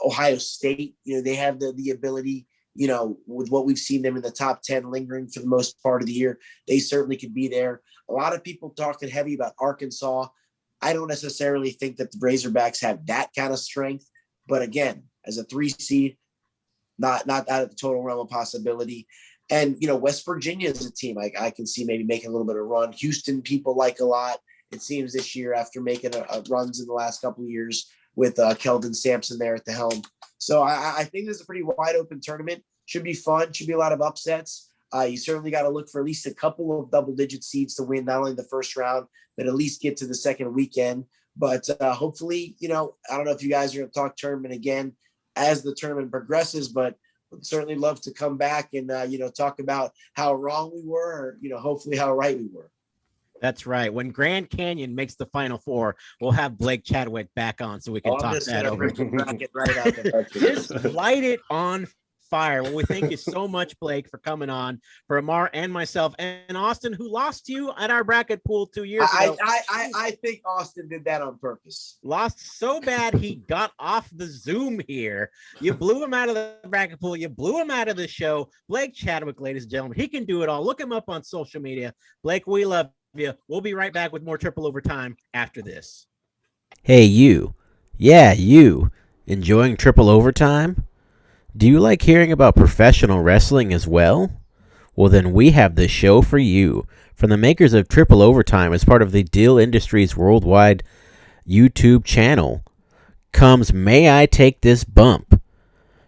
Ohio State, they have the ability, with what we've seen them in the top 10 lingering for the most part of the year, they certainly could be there. A lot of people talking heavy about Arkansas. I don't necessarily think that the Razorbacks have that kind of strength, but again, as a 3 seed, not out of the total realm of possibility. And, West Virginia is a team I can see maybe making a little bit of run. Houston, people like a lot, it seems, this year after making a runs in the last couple of years with Keldon Sampson there at the helm. So I think this is a pretty wide open tournament. Should be fun. Should be a lot of upsets. You certainly got to look for at least a couple of double-digit seeds to win not only the first round, but at least get to the second weekend. But hopefully, I don't know if you guys are going to talk tournament again as the tournament progresses, but would certainly love to come back and, talk about how wrong we were, or, hopefully how right we were. That's right. When Grand Canyon makes the Final Four, we'll have Blake Chadwick back on so we can talk that over. Right out there. Just light it on fire. Well, we thank you so much, Blake, for coming on, for Amar and myself, and Austin, who lost you at our bracket pool 2 years ago. I think Austin did that on purpose. Lost so bad he got off the Zoom here. You blew him out of the bracket pool. You blew him out of the show. Blake Chadwick, ladies and gentlemen, he can do it all. Look him up on social media. Blake, we love you. We'll be right back with more Triple Overtime after this. Hey, you. Yeah, you. Enjoying Triple Overtime? Do you like hearing about professional wrestling as well? Well, then we have the show for you. From the makers of Triple Overtime as part of the Deal Industries worldwide YouTube channel comes May I Take This Bump?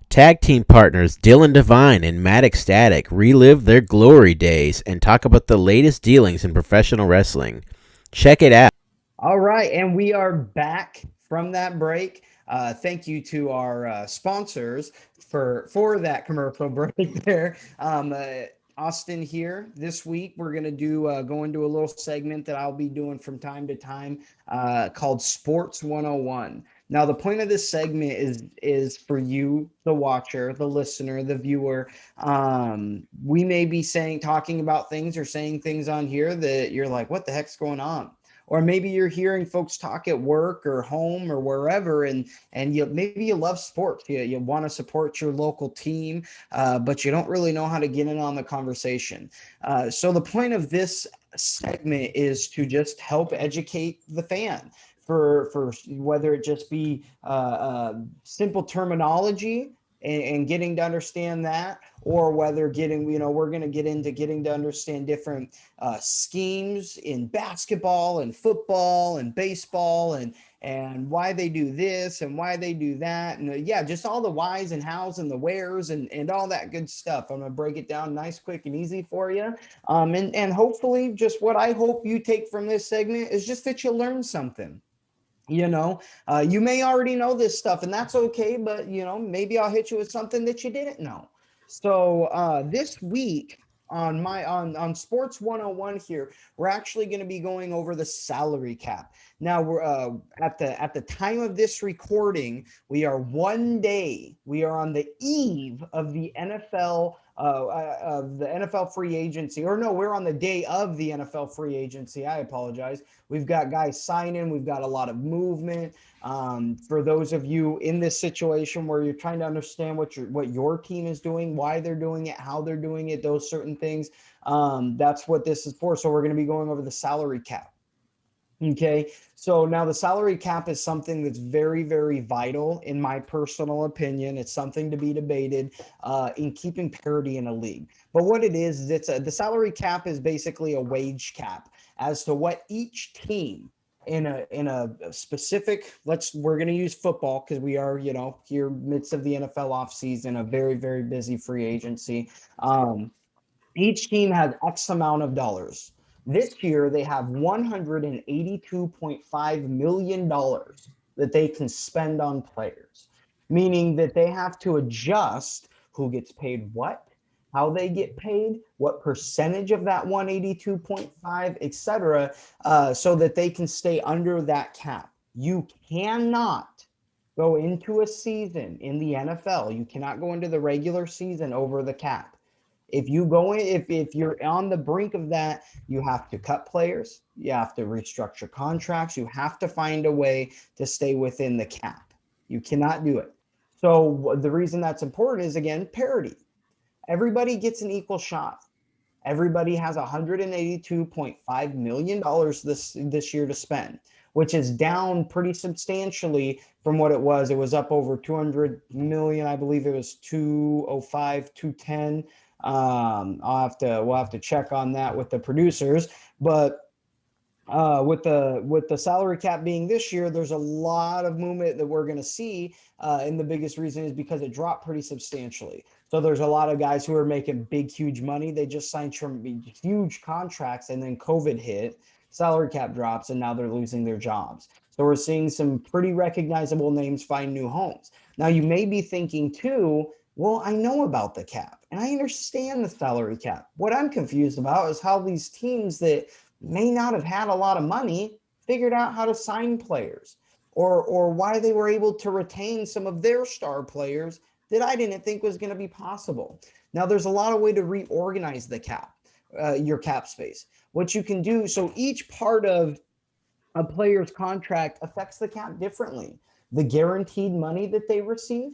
Tag team partners Dylan Devine and Matt Ecstatic relive their glory days and talk about the latest dealings in professional wrestling. Check it out. All right, and we are back from that break. Thank you to our sponsors for that commercial break there. Austin here. This week we're going to go into a little segment that I'll be doing from time to time called Sports 101. Now, the point of this segment is for you, the watcher, the listener, the viewer. We may be talking about things or saying things on here that you're like, what the heck's going on? Or maybe you're hearing folks talk at work or home or wherever, and maybe you love sports. You want to support your local team, but you don't really know how to get in on the conversation. So the point of this segment is to just help educate the fan for whether it just be simple terminology and getting to understand that, or whether we're going to get into getting to understand different schemes in basketball and football and baseball and why they do this and why they do that. And just all the whys and hows and the wheres and all that good stuff. I'm going to break it down nice, quick, and easy for you. And hopefully just what I hope you take from this segment is just that you learn something. You may already know this stuff, and that's okay, but maybe I'll hit you with something that you didn't know. So this week on Sports 101 here, we're actually going to be going over the salary cap. Now we're at the time of this recording, we are on the eve of the NFL free agency, or no, we're on the day of the NFL free agency. I apologize. We've got guys signing. We've got a lot of movement. For those of you in this situation where you're trying to understand what your team is doing, why they're doing it, how they're doing it, those certain things, that's what this is for. So we're going to be going over the salary cap. Okay, so now the salary cap is something that's very, very vital in my personal opinion. It's something to be debated in keeping parity in a league. But what it is the salary cap is basically a wage cap as to what each team in a specific, we're going to use football because we are, here midst of the NFL offseason, a very, very busy free agency. Each team has X amount of dollars. This year, they have $182.5 million that they can spend on players, meaning that they have to adjust who gets paid what, how they get paid, what percentage of that 182.5, etc., so that they can stay under that cap. You cannot go into a season in the NFL. You cannot go into the regular season over the cap. If you go in, if you're on the brink of that, you have to cut players, you have to restructure contracts, you have to find a way to stay within the cap. You cannot do it. So the reason that's important is, again, parity. Everybody gets an equal shot. Everybody has $182.5 million this year to spend, which is down pretty substantially from what it was. It was up over 200 million. I believe it was 205, 210. We'll have to check on that with the producers, but with the salary cap being this year, there's a lot of movement that we're going to see, and the biggest reason is because it dropped pretty substantially. So there's a lot of guys who are making big, huge money. They just signed huge contracts, and then COVID hit, salary cap drops, and now they're losing their jobs. So we're seeing some pretty recognizable names find new homes. Now you may be thinking too, well, I know about the cap and I understand the salary cap. What I'm confused about is how these teams that may not have had a lot of money figured out how to sign players, or why they were able to retain some of their star players that I didn't think was going to be possible. Now, there's a lot of way to reorganize the cap, your cap space. What you can do, so each part of a player's contract affects the cap differently. The guaranteed money that they receive,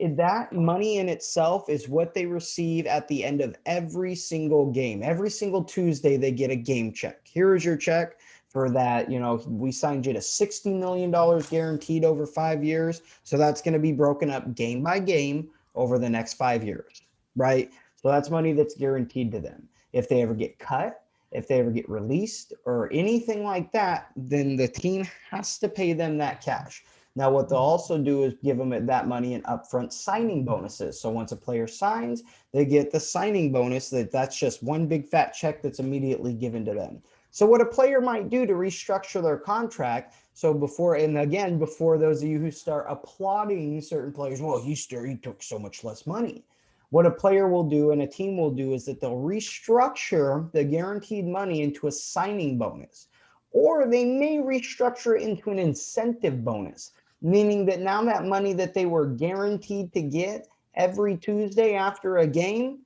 that money in itself is what they receive at the end of every single game. Every single Tuesday, they get a game check. Here is your check for that. We signed you to $60 million guaranteed over 5 years. So that's going to be broken up game by game over the next 5 years, right? So that's money that's guaranteed to them. If they ever get cut, if they ever get released or anything like that, then the team has to pay them that cash. Now, what they'll also do is give them that money in upfront signing bonuses. So once a player signs, they get the signing bonus. That's just one big fat check that's immediately given to them. So what a player might do to restructure their contract. So before those of you who start applauding certain players, well, he took so much less money. What a player will do and a team will do is that they'll restructure the guaranteed money into a signing bonus, or they may restructure it into an incentive bonus, meaning that now that money that they were guaranteed to get every Tuesday after a game,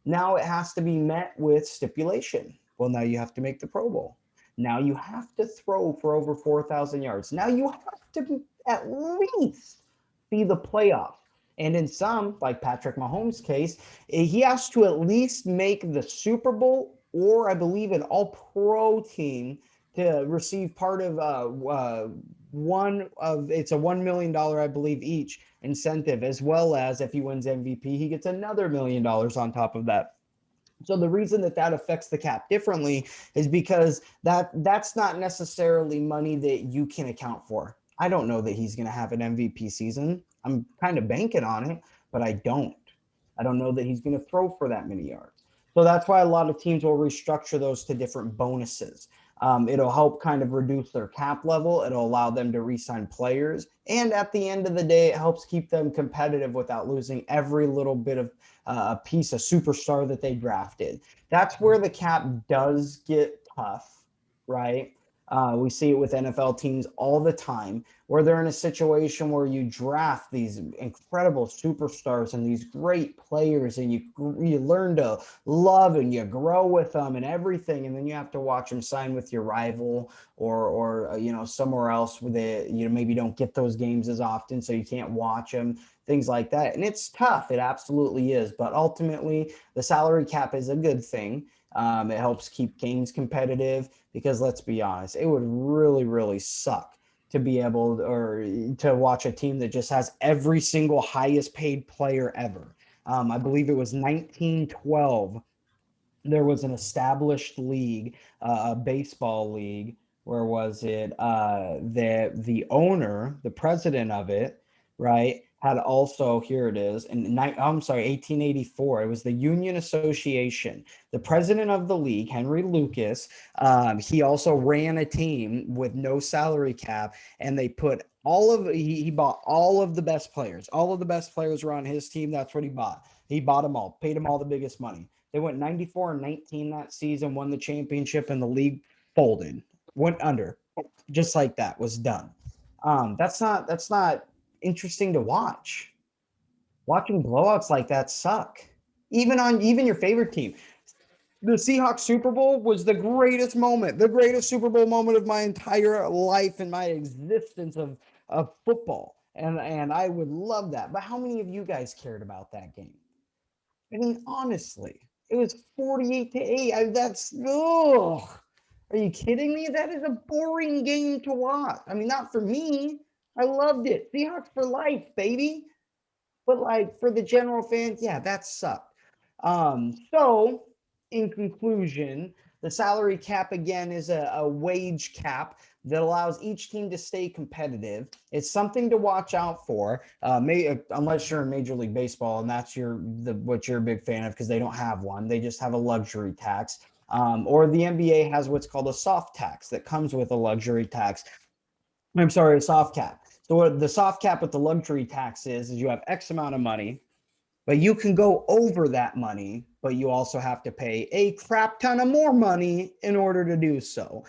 now it has to be met with stipulation. Well, now you have to make the Pro Bowl. Now you have to throw for over 4,000 yards. Now you have to at least be the playoff. And in some, like Patrick Mahomes' case, he has to at least make the Super Bowl, or I believe an all-pro team, to receive part of it's a $1 million, I believe, each incentive, as well as if he wins MVP, he gets another $1 million on top of that. So the reason that affects the cap differently is because that's not necessarily money that you can account for. I don't know that he's going to have an MVP season. I'm kind of banking on it, but I don't know that he's going to throw for that many yards. So that's why a lot of teams will restructure those to different bonuses. It'll help kind of reduce their cap level. It'll allow them to re-sign players. And at the end of the day, it helps keep them competitive without losing every little bit of a piece of superstar that they drafted. That's where the cap does get tough, right? We see it with NFL teams all the time, where they're in a situation where you draft these incredible superstars and these great players, and you learn to love and you grow with them and everything, and then you have to watch them sign with your rival or somewhere else where they maybe don't get those games as often, so you can't watch them, things like that. And it's tough. It absolutely is. But ultimately, the salary cap is a good thing. It helps keep games competitive, because let's be honest, it would really, really suck to be able to watch a team that just has every single highest paid player ever. I believe it was 1912. There was an established league, a baseball league. Where was it? The owner, the president of it, right, had also, here it is, in 1884, it was the Union Association. The president of the league, Henry Lucas, he also ran a team with no salary cap, and they put he bought all of the best players. All of the best players were on his team. That's what he bought. He bought them all, paid them all the biggest money. They went 94-19 that season, won the championship, and the league folded, went under, just like that, was done. That's not interesting to watch. Watching blowouts like that suck. Even your favorite team. The Seahawks Super Bowl was the greatest Super Bowl moment of my entire life and my existence of football. And I would love that. But how many of you guys cared about that game? I mean, honestly, it was 48-8. Ugh. Are you kidding me? That is a boring game to watch. I mean, not for me. I loved it. Seahawks for life, baby. But like for the general fans, yeah, that sucked. So in conclusion, the salary cap again is a wage cap that allows each team to stay competitive. It's something to watch out for, unless you're in Major League Baseball and that's what you're a big fan of, because they don't have one. They just have a luxury tax. Or the NBA has what's called a soft tax that comes with a luxury tax. I'm sorry, a soft cap. So what the soft cap with the luxury tax is you have X amount of money, but you can go over that money, but you also have to pay a crap ton of more money in order to do so.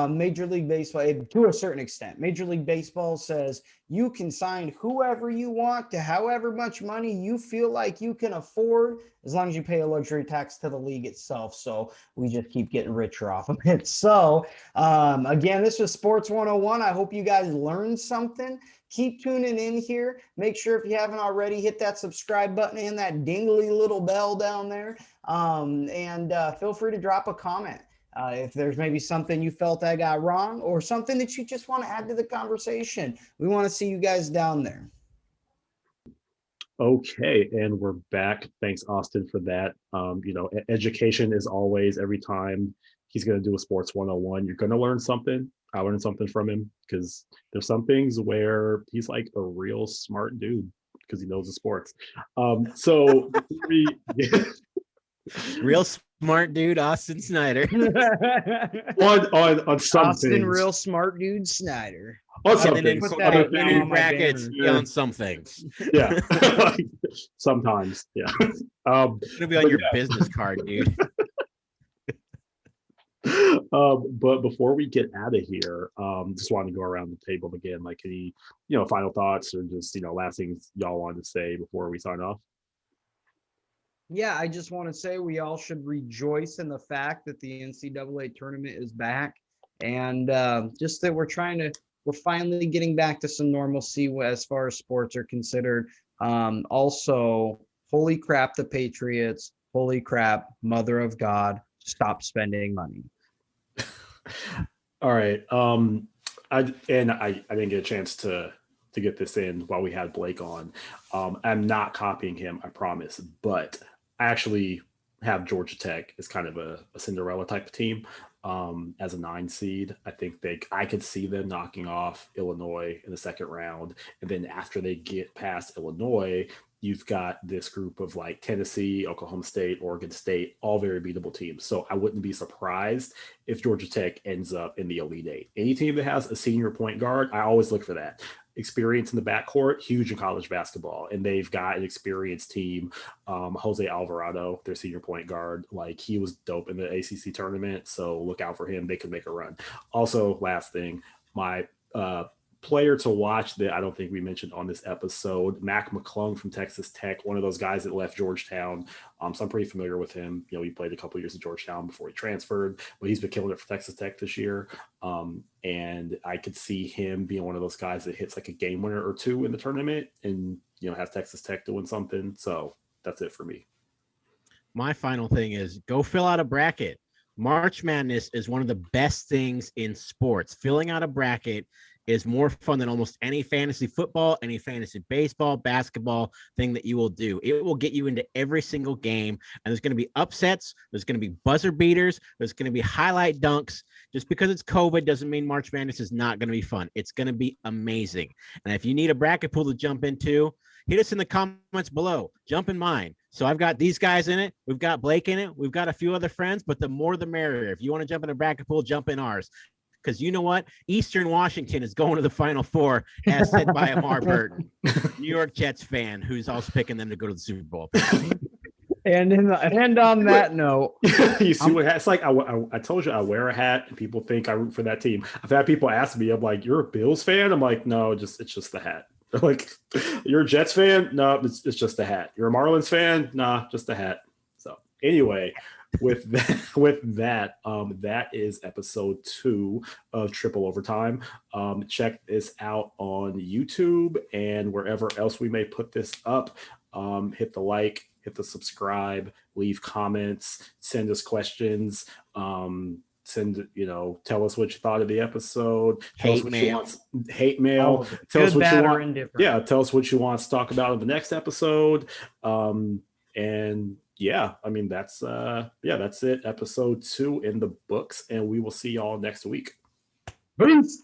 Major League Baseball, to a certain extent, Major League Baseball says you can sign whoever you want to however much money you feel like you can afford, as long as you pay a luxury tax to the league itself. So we just keep getting richer off of it. So again, this was Sports 101. I hope you guys learned something. Keep tuning in here. Make sure if you haven't already, hit that subscribe button and that dingly little bell down there. And feel free to drop a comment. If there's maybe something you felt I got wrong or something that you just want to add to the conversation, we want to see you guys down there. Okay, and we're back. Thanks, Austin, for that. Education is always, every time he's going to do a Sports 101, you're going to learn something. I learned something from him because there's some things where he's like a real smart dude because he knows the sports. So real smart dude, Austin Snyder. on some Austin, things. Real smart dude Snyder. On some things. In brackets, on some things. Yeah. Sometimes. Yeah. It's gonna be on your business card, dude. But before we get out of here, just wanted to go around the table again, like any final thoughts or just last things y'all wanted to say before we sign off. Yeah, I just want to say we all should rejoice in the fact that the NCAA tournament is back, and just that we're finally getting back to some normalcy as far as sports are considered. Also, holy crap, the Patriots! Holy crap, Mother of God! Stop spending money. All right. I didn't get a chance to get this in while we had Blake on. I'm not copying him, I promise, but I actually have Georgia Tech as kind of a Cinderella type of team. As a 9 seed, I think I could see them knocking off Illinois in the second round, and then after they get past Illinois, you've got this group of like Tennessee, Oklahoma State, Oregon State, all very beatable teams. So I wouldn't be surprised if Georgia Tech ends up in the Elite Eight. Any team that has a senior point guard, I always look for that. Experience in the backcourt, huge in college basketball. And they've got an experienced team. Jose Alvarado, their senior point guard, like he was dope in the ACC tournament. So look out for him. They could make a run. Also, last thing, my player to watch that I don't think we mentioned on this episode, Mac McClung from Texas Tech, one of those guys that left Georgetown. So I'm pretty familiar with him. He played a couple of years at Georgetown before he transferred, but he's been killing it for Texas Tech this year. And I could see him being one of those guys that hits like a game winner or two in the tournament and, has Texas Tech doing something. So that's it for me. My final thing is go fill out a bracket. March Madness is one of the best things in sports. Filling out a bracket is more fun than almost any fantasy football, any fantasy baseball, basketball thing that you will do. It will get you into every single game, and there's going to be upsets. There's going to be buzzer beaters. There's going to be highlight dunks. Just because it's COVID doesn't mean March Madness is not going to be fun. It's going to be amazing. And if you need a bracket pool to jump into, hit us in the comments below. Jump in mine. So I've got these guys in it. We've got Blake in it. We've got a few other friends, but the more the merrier. If you want to jump in a bracket pool, jump in ours. Because you know what? Eastern Washington is going to the Final Four, as said by Amar Burton, New York Jets fan, who's also picking them to go to the Super Bowl. And on that note, you see what it's like. I told you I wear a hat, and people think I root for that team. I've had people ask me, I'm like, "You're a Bills fan?" I'm like, "No, it's just the hat." They're like, "You're a Jets fan?" No, it's just the hat. You're a Marlins fan? Nah, just the hat. So anyway, with that, that is episode 2 of Triple Overtime. Check this out on YouTube and wherever else we may put this up. Hit the like, hit the subscribe, leave comments, send us questions, tell us what you thought of the episode. Tell us what you want. Hate mail. Tell us what you want. Yeah, tell us what you want to talk about in the next episode. And yeah, I mean that's it. Episode 2 in the books, and we will see y'all next week. Peace.